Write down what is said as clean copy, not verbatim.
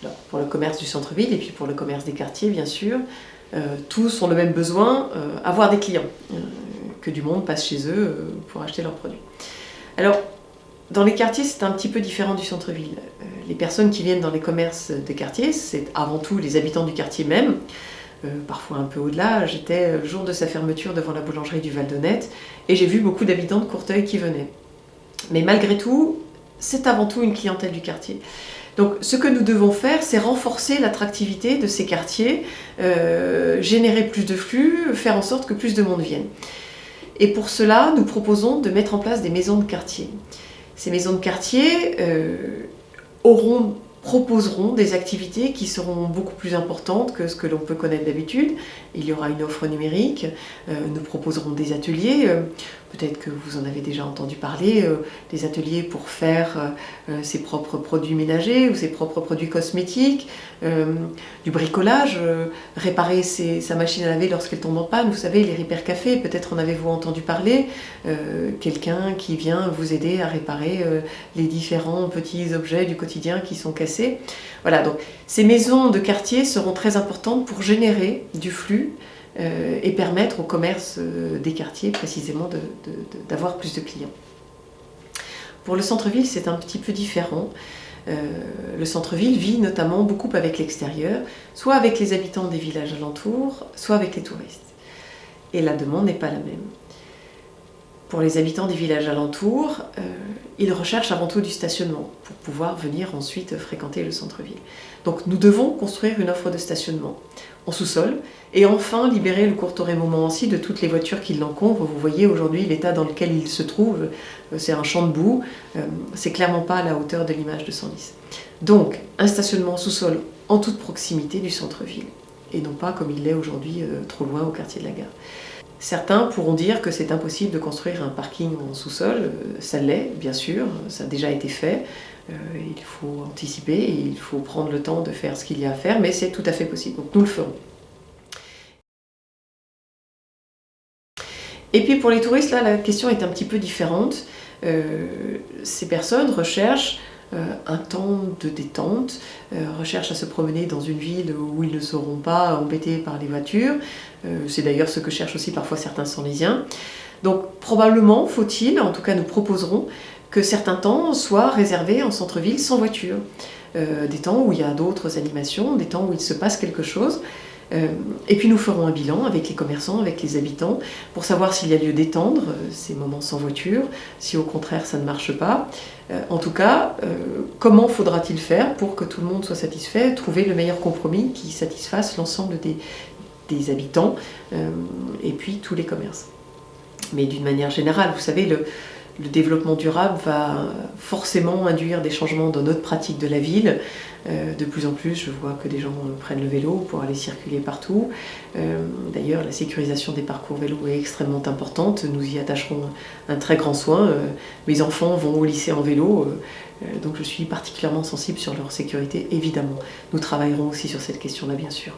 Alors, pour le commerce du centre-ville et puis pour le commerce des quartiers, bien sûr, tous ont le même besoin, avoir des clients, que du monde passe chez eux pour acheter leurs produits. Alors, dans les quartiers, c'est un petit peu différent du centre-ville. Les personnes qui viennent dans les commerces des quartiers, c'est avant tout les habitants du quartier même, parfois un peu au-delà. J'étais le jour de sa fermeture devant la boulangerie du Val-d'Honnête et j'ai vu beaucoup d'habitants de Courteuil qui venaient. Mais malgré tout, c'est avant tout une clientèle du quartier. Donc ce que nous devons faire, c'est renforcer l'attractivité de ces quartiers, générer plus de flux, faire en sorte que plus de monde vienne. Et pour cela, nous proposons de mettre en place des maisons de quartier. Ces maisons de quartier proposeront des activités qui seront beaucoup plus importantes que ce que l'on peut connaître d'habitude. Il y aura une offre numérique, nous proposerons des ateliers, peut-être que vous en avez déjà entendu parler, des ateliers pour faire ses propres produits ménagers ou ses propres produits cosmétiques, du bricolage, réparer sa machine à laver lorsqu'elle tombe en panne, vous savez, les repair cafés, peut-être en avez-vous entendu parler, quelqu'un qui vient vous aider à réparer les différents petits objets du quotidien qui sont cassés. Voilà, donc ces maisons de quartier seront très importantes pour générer du flux et permettre au commerce des quartiers précisément d'avoir plus de clients. Pour le centre-ville, c'est un petit peu différent. Le centre-ville vit notamment beaucoup avec l'extérieur, soit avec les habitants des villages alentours, soit avec les touristes. Et la demande n'est pas la même. Pour les habitants des villages alentours, ils recherchent avant tout du stationnement pour pouvoir venir ensuite fréquenter le centre-ville. Donc nous devons construire une offre de stationnement en sous-sol et enfin libérer le Courtoré Montmorency de toutes les voitures qui l'encombrent. Vous voyez aujourd'hui l'état dans lequel il se trouve, c'est un champ de boue, c'est clairement pas à la hauteur de l'image de Senlis. Donc un stationnement en sous-sol en toute proximité du centre-ville et non pas comme il l'est aujourd'hui trop loin au quartier de la Gare. Certains pourront dire que c'est impossible de construire un parking en sous-sol, ça l'est bien sûr, ça a déjà été fait, il faut anticiper, et il faut prendre le temps de faire ce qu'il y a à faire, mais c'est tout à fait possible, donc nous le ferons. Et puis pour les touristes, là la question est un petit peu différente, ces personnes recherchent un temps de détente, recherchent à se promener dans une ville où ils ne seront pas embêtés par les voitures. C'est d'ailleurs ce que cherchent aussi parfois certains Senlisiens. Donc probablement faut-il, en tout cas nous proposerons, que certains temps soient réservés en centre-ville sans voiture. Des temps où il y a d'autres animations, des temps où il se passe quelque chose. Et puis nous ferons un bilan avec les commerçants, avec les habitants, pour savoir s'il y a lieu d'étendre ces moments sans voiture, si au contraire ça ne marche pas. En tout cas, comment faudra-t-il faire pour que tout le monde soit satisfait, trouver le meilleur compromis qui satisfasse l'ensemble des habitants et puis tous les commerces. Mais d'une manière générale, vous savez, le développement durable va forcément induire des changements dans notre pratique de la ville. De plus en plus, je vois que des gens prennent le vélo pour aller circuler partout. D'ailleurs, la sécurisation des parcours vélo est extrêmement importante. Nous y attacherons un très grand soin. Mes enfants vont au lycée en vélo, donc je suis particulièrement sensible sur leur sécurité, évidemment. Nous travaillerons aussi sur cette question-là, bien sûr.